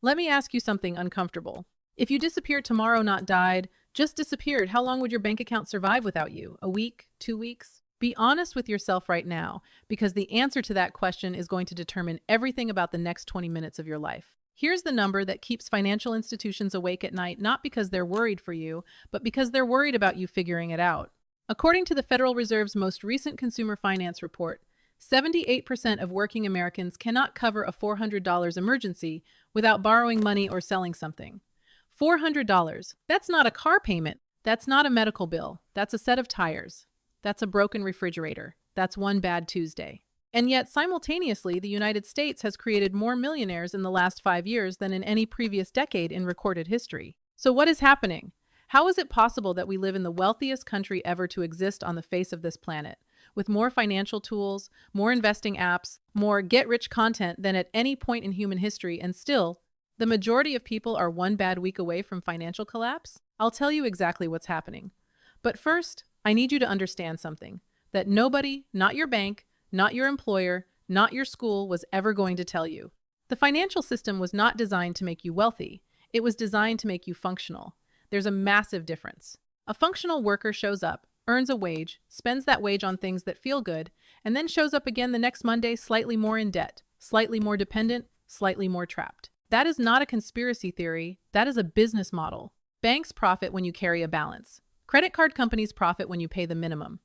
Let me ask you something uncomfortable. If you disappeared tomorrow, not died, just disappeared, how long would your bank account survive without you? A week? 2 weeks? Be honest with yourself right now, because the answer to that question is going to determine everything about the next 20 minutes of your life. Here's the number that keeps financial institutions awake at night, not because they're worried for you, but because they're worried about you figuring it out. According to the Federal Reserve's most recent consumer finance report, 78% of working Americans cannot cover a $400 emergency without borrowing money or selling something. $400. That's not a car payment. That's not a medical bill. That's a set of tires. That's a broken refrigerator. That's one bad Tuesday. And yet, simultaneously, the United States has created more millionaires in the last 5 years than in any previous decade in recorded history. So what is happening? How is it possible that we live in the wealthiest country ever to exist on the face of this planet, with more financial tools, more investing apps, more get-rich content than at any point in human history, and still, the majority of people are one bad week away from financial collapse? I'll tell you exactly what's happening. But first, I need you to understand something, that nobody, not your bank, not your employer, not your school, was ever going to tell you. The financial system was not designed to make you wealthy. It was designed to make you functional. There's a massive difference. A functional worker shows up, earns a wage, spends that wage on things that feel good, and then shows up again the next Monday slightly more in debt, slightly more dependent, slightly more trapped. That is not a conspiracy theory. That is a business model. Banks profit when you carry a balance. Credit card companies profit when you pay the minimum.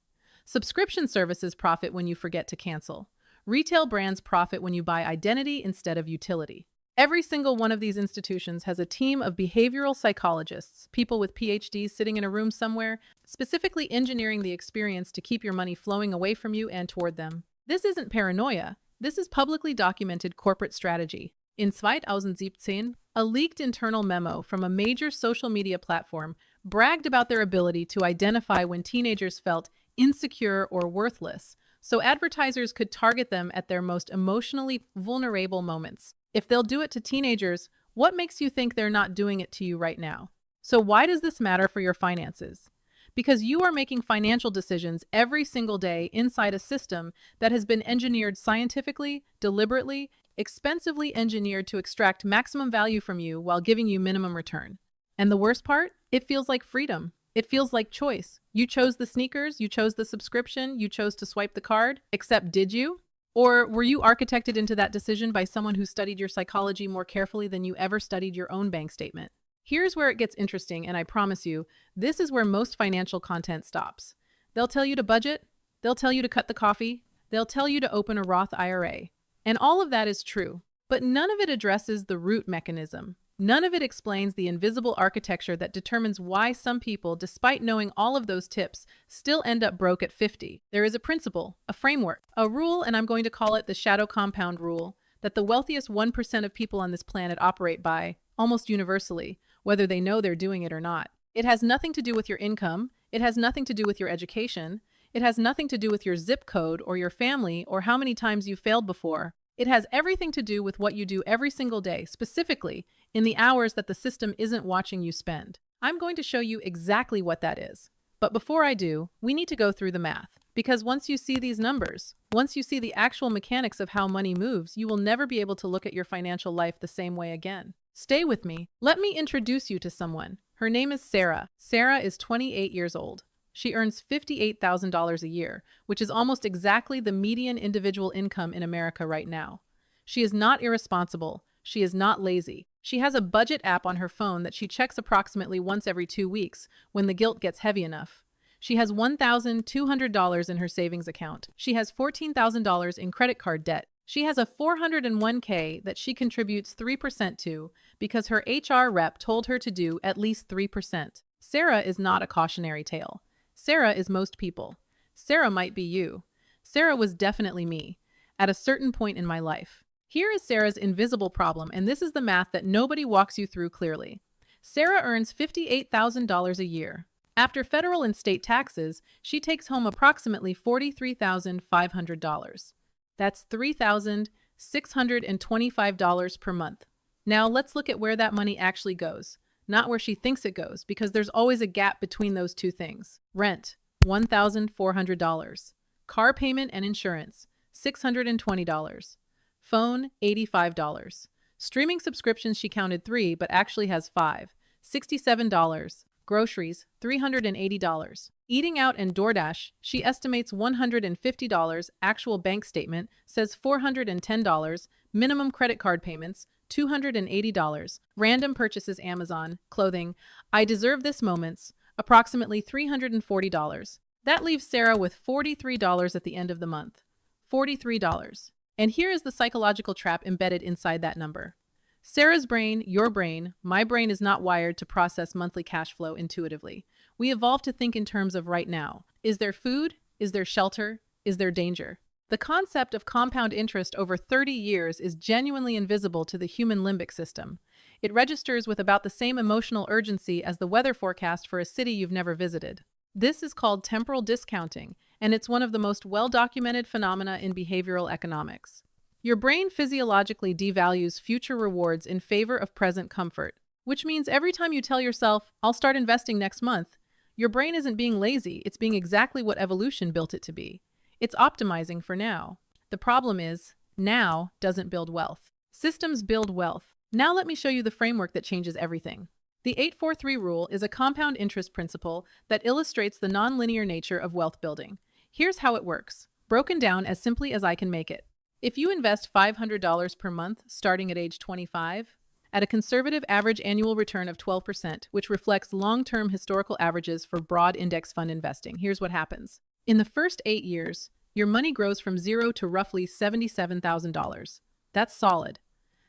Subscription services profit when you forget to cancel. Retail brands profit when you buy identity instead of utility. Every single one of these institutions has a team of behavioral psychologists, people with PhDs sitting in a room somewhere, specifically engineering the experience to keep your money flowing away from you and toward them. This isn't paranoia. This is publicly documented corporate strategy. In 2017, a leaked internal memo from a major social media platform bragged about their ability to identify when teenagers felt insecure or worthless, so advertisers could target them at their most emotionally vulnerable moments. If they'll do it to teenagers, what makes you think they're not doing it to you right now? So why does this matter for your finances? Because you are making financial decisions every single day inside a system that has been engineered scientifically, deliberately, expensively engineered to extract maximum value from you while giving you minimum return. And the worst part? It feels like freedom. It feels like choice. You chose the sneakers, you chose the subscription, you chose to swipe the card. Except, did you? Or were you architected into that decision by someone who studied your psychology more carefully than you ever studied your own bank statement? Here's where it gets interesting, and I promise you, this is where most financial content stops. They'll tell you to budget, they'll tell you to cut the coffee, they'll tell you to open a Roth IRA. And all of that is true, but none of it addresses the root mechanism. None of it explains the invisible architecture that determines why some people, despite knowing all of those tips, still end up broke at 50. There is a principle, a framework, a rule, and I'm going to call it the shadow compound rule, that the wealthiest 1% of people on this planet operate by, almost universally, whether they know they're doing it or not. It has nothing to do with your income. It has nothing to do with your education. It has nothing to do with your zip code or your family or how many times you failed before. It has everything to do with what you do every single day, specifically in the hours that the system isn't watching you spend. I'm going to show you exactly what that is. But before I do, we need to go through the math. Because once you see these numbers, once you see the actual mechanics of how money moves, you will never be able to look at your financial life the same way again. Stay with me. Let me introduce you to someone. Her name is Sarah. Sarah is 28 years old. She earns $58,000 a year, which is almost exactly the median individual income in America right now. She is not irresponsible. She is not lazy. She has a budget app on her phone that she checks approximately once every 2 weeks when the guilt gets heavy enough. She has $1,200 in her savings account. She has $14,000 in credit card debt. She has a 401k that she contributes 3% to because her HR rep told her to do at least 3%. Sarah is not a cautionary tale. Sarah is most people. Sarah might be you. Sarah was definitely me, at a certain point in my life. Here is Sarah's invisible problem, and this is the math that nobody walks you through clearly. Sarah earns $58,000 a year. After federal and state taxes, she takes home approximately $43,500. That's $3,625 per month. Now let's look at where that money actually goes. Not where she thinks it goes, because there's always a gap between those two things. Rent, $1,400. Car payment and insurance, $620. Phone, $85. Streaming subscriptions, she counted 3, but actually has 5. $67. Groceries, $380. Eating out and DoorDash, she estimates $150. Actual bank statement says $410. Minimum credit card payments, $280. Random purchases, Amazon, clothing, I deserve this moments, approximately $340. That leaves Sarah with $43 at the end of the month. $43. And here is the psychological trap embedded inside that number. Sarah's brain, your brain, my brain is not wired to process monthly cash flow intuitively. We evolved to think in terms of right now. Is there food? Is there shelter? Is there danger? The concept of compound interest over 30 years is genuinely invisible to the human limbic system. It registers with about the same emotional urgency as the weather forecast for a city you've never visited. This is called temporal discounting, and it's one of the most well-documented phenomena in behavioral economics. Your brain physiologically devalues future rewards in favor of present comfort, which means every time you tell yourself, I'll start investing next month, your brain isn't being lazy, it's being exactly what evolution built it to be. It's optimizing for now. The problem is, now doesn't build wealth. Systems build wealth. Now let me show you the framework that changes everything. The 843 rule is a compound interest principle that illustrates the nonlinear nature of wealth building. Here's how it works, broken down as simply as I can make it. If you invest $500 per month starting at age 25, at a conservative average annual return of 12%, which reflects long-term historical averages for broad index fund investing, here's what happens. In the first 8 years, your money grows from zero to roughly $77,000. That's solid.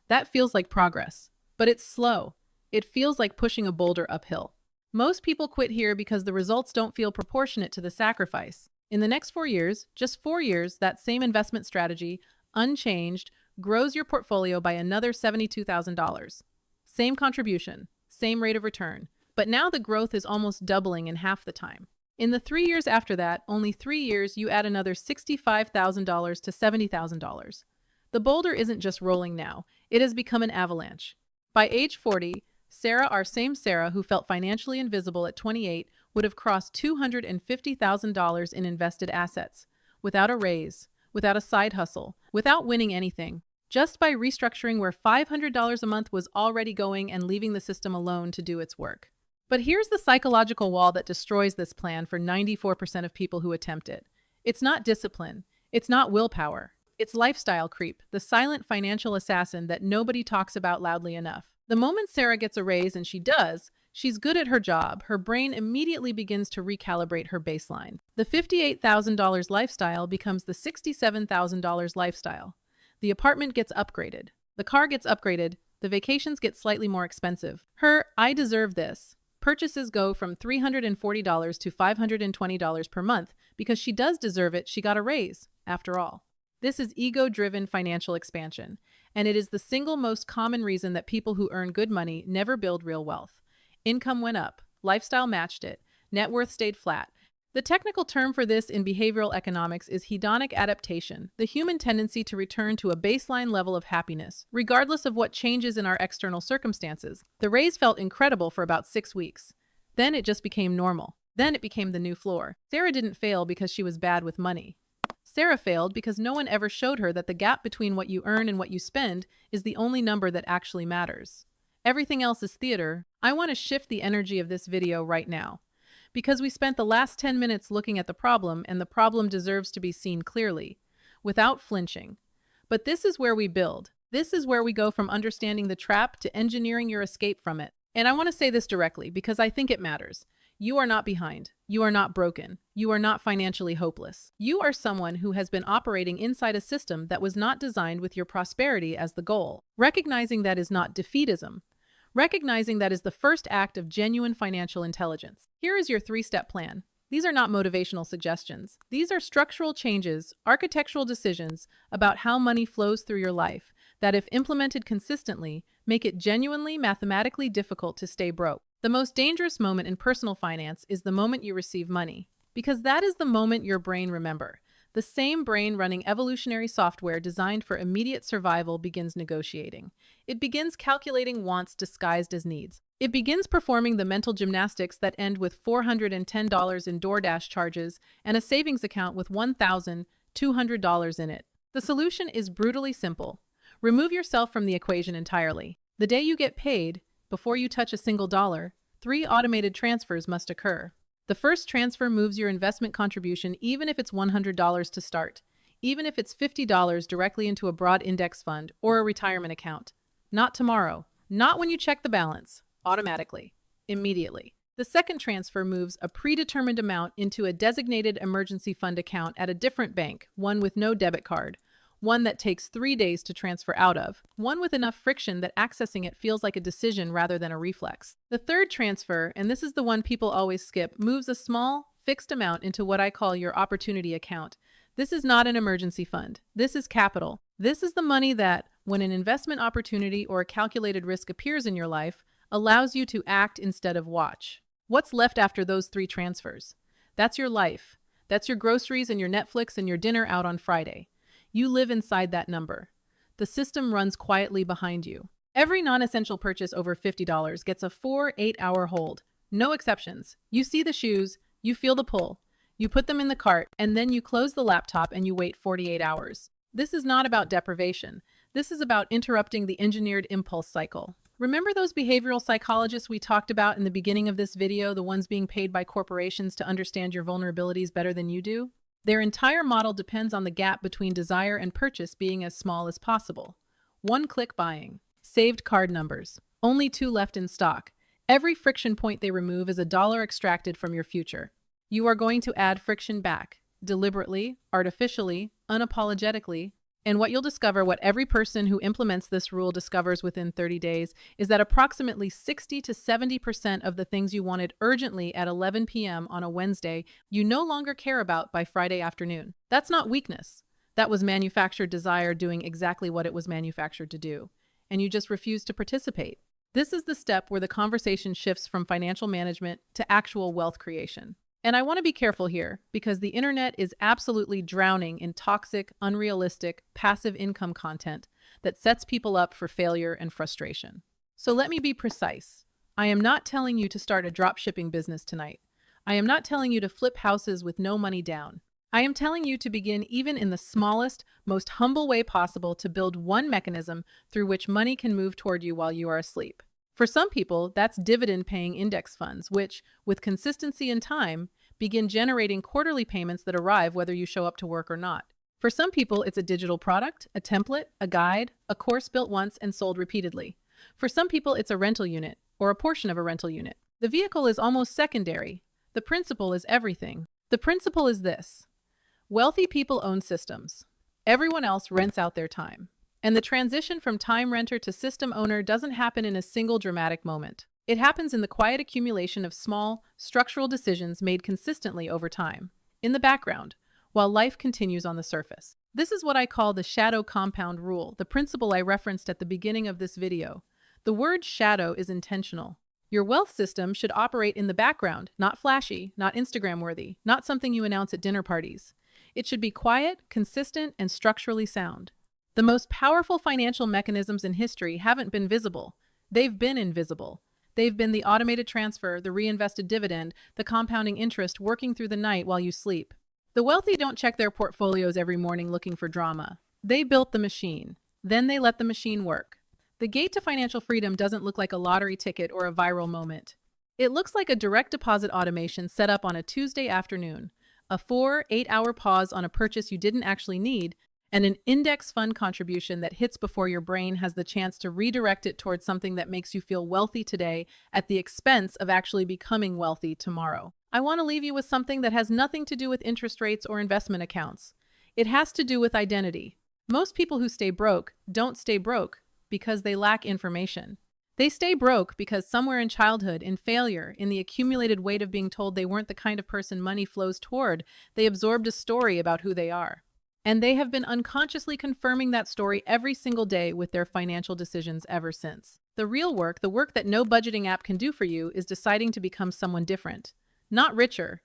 That feels like progress, but it's slow. It feels like pushing a boulder uphill. Most people quit here because the results don't feel proportionate to the sacrifice. In the next 4 years, just 4 years, that same investment strategy, unchanged, grows your portfolio by another $72,000. Same contribution, same rate of return, but now the growth is almost doubling in half the time. In the 3 years after that, only 3 years, you add another $65,000 to $70,000. The boulder isn't just rolling now, it has become an avalanche. By age 40, Sarah, our same Sarah who felt financially invisible at 28, would have crossed $250,000 in invested assets, without a raise, without a side hustle, without winning anything, just by restructuring where $500 a month was already going and leaving the system alone to do its work. But here's the psychological wall that destroys this plan for 94% of people who attempt it. It's not discipline. It's not willpower. It's lifestyle creep, the silent financial assassin that nobody talks about loudly enough. The moment Sarah gets a raise, and she does, she's good at her job, her brain immediately begins to recalibrate her baseline. The $58,000 lifestyle becomes the $67,000 lifestyle. The apartment gets upgraded. The car gets upgraded. The vacations get slightly more expensive. Her "I deserve this" purchases go from $340 to $520 per month because she does deserve it. She got a raise, after all. This is ego-driven financial expansion, and it is the single most common reason that people who earn good money never build real wealth. Income went up, lifestyle matched it, net worth stayed flat. The technical term for this in behavioral economics is hedonic adaptation, the human tendency to return to a baseline level of happiness, regardless of what changes in our external circumstances. The raise felt incredible for about 6 weeks. Then it just became normal. Then it became the new floor. Sarah didn't fail because she was bad with money. Sarah failed because no one ever showed her that the gap between what you earn and what you spend is the only number that actually matters. Everything else is theater. I want to shift the energy of this video right now, because we spent the last 10 minutes looking at the problem, and the problem deserves to be seen clearly, without flinching. But this is where we build. This is where we go from understanding the trap to engineering your escape from it. And I want to say this directly because I think it matters. You are not behind. You are not broken. You are not financially hopeless. You are someone who has been operating inside a system that was not designed with your prosperity as the goal. Recognizing that is not defeatism. Recognizing that is the first act of genuine financial intelligence. Here is your 3-step plan. These are not motivational suggestions. These are structural changes, architectural decisions about how money flows through your life that, if implemented consistently, make it genuinely mathematically difficult to stay broke. The most dangerous moment in personal finance is the moment you receive money, because that is the moment your brain remembers. The same brain running evolutionary software designed for immediate survival begins negotiating. It begins calculating wants disguised as needs. It begins performing the mental gymnastics that end with $410 in DoorDash charges and a savings account with $1,200 in it. The solution is brutally simple. Remove yourself from the equation entirely. The day you get paid, before you touch a single dollar, 3 automated transfers must occur. The first transfer moves your investment contribution even if it's $100 to start, even if it's $50 directly into a broad index fund or a retirement account. Not tomorrow, not when you check the balance, automatically, immediately. The second transfer moves a predetermined amount into a designated emergency fund account at a different bank, one with no debit card, one that takes 3 days to transfer out of, one with enough friction that accessing it feels like a decision rather than a reflex. The third transfer, and this is the one people always skip, moves a small, fixed amount into what I call your opportunity account. This is not an emergency fund. This is capital. This is the money that, when an investment opportunity or a calculated risk appears in your life, allows you to act instead of watch. What's left after those 3 transfers? That's your life. That's your groceries and your Netflix and your dinner out on Friday. You live inside that number. The system runs quietly behind you. Every non-essential purchase over $50 gets a 4-8-hour hold. No exceptions. You see the shoes, you feel the pull. You put them in the cart, and then you close the laptop and you wait 48 hours. This is not about deprivation. This is about interrupting the engineered impulse cycle. Remember those behavioral psychologists we talked about in the beginning of this video, the ones being paid by corporations to understand your vulnerabilities better than you do? Their entire model depends on the gap between desire and purchase being as small as possible. One-click buying. Saved card numbers. Only 2 left in stock. Every friction point they remove is a dollar extracted from your future. You are going to add friction back, deliberately, artificially, unapologetically. And what you'll discover, what every person who implements this rule discovers within 30 days, is that approximately 60 to 70% of the things you wanted urgently at 11 p.m. on a Wednesday, you no longer care about by Friday afternoon. That's not weakness. That was manufactured desire doing exactly what it was manufactured to do. And you just refuse to participate. This is the step where the conversation shifts from financial management to actual wealth creation. And I want to be careful here because the internet is absolutely drowning in toxic, unrealistic, passive income content that sets people up for failure and frustration. So let me be precise. I am not telling you to start a dropshipping business tonight. I am not telling you to flip houses with no money down. I am telling you to begin even in the smallest, most humble way possible to build one mechanism through which money can move toward you while you are asleep. For some people, that's dividend-paying index funds, which, with consistency and time, begin generating quarterly payments that arrive whether you show up to work or not. For some people, it's a digital product, a template, a guide, a course built once and sold repeatedly. For some people, it's a rental unit, or a portion of a rental unit. The vehicle is almost secondary. The principle is everything. The principle is this. Wealthy people own systems. Everyone else rents out their time. And the transition from time renter to system owner doesn't happen in a single dramatic moment. It happens in the quiet accumulation of small, structural decisions made consistently over time, in the background, while life continues on the surface. This is what I call the shadow compound rule, the principle I referenced at the beginning of this video. The word shadow is intentional. Your wealth system should operate in the background, not flashy, not Instagram-worthy, not something you announce at dinner parties. It should be quiet, consistent, and structurally sound. The most powerful financial mechanisms in history haven't been visible. They've been invisible. They've been the automated transfer, the reinvested dividend, the compounding interest working through the night while you sleep. The wealthy don't check their portfolios every morning looking for drama. They built the machine. Then they let the machine work. The gate to financial freedom doesn't look like a lottery ticket or a viral moment. It looks like a direct deposit automation set up on a Tuesday afternoon, a 4-8-hour pause on a purchase you didn't actually need, and an index fund contribution that hits before your brain has the chance to redirect it towards something that makes you feel wealthy today at the expense of actually becoming wealthy tomorrow. I want to leave you with something that has nothing to do with interest rates or investment accounts. It has to do with identity. Most people who stay broke don't stay broke because they lack information. They stay broke because somewhere in childhood, in failure, in the accumulated weight of being told they weren't the kind of person money flows toward, they absorbed a story about who they are. And they have been unconsciously confirming that story every single day with their financial decisions ever since. The real work, the work that no budgeting app can do for you, is deciding to become someone different. Not richer,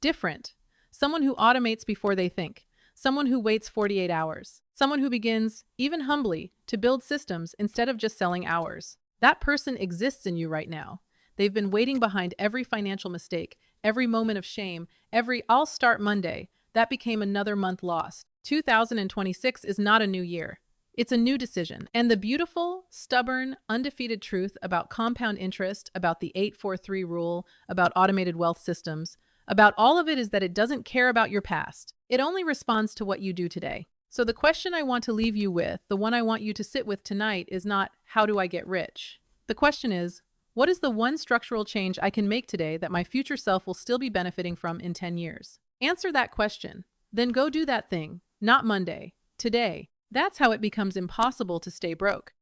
different. Someone who automates before they think. Someone who waits 48 hours. Someone who begins, even humbly, to build systems instead of just selling hours. That person exists in you right now. They've been waiting behind every financial mistake, every moment of shame, every "I'll start Monday." That became another month lost. 2026 is not a new year. It's a new decision. And the beautiful, stubborn, undefeated truth about compound interest, about the 843 rule, about automated wealth systems, about all of it is that it doesn't care about your past. It only responds to what you do today. So the question I want to leave you with, the one I want you to sit with tonight, is not, how do I get rich? The question is, what is the one structural change I can make today that my future self will still be benefiting from in 10 years? Answer that question. Then go do that thing. Not Monday. Today. That's how it becomes impossible to stay broke.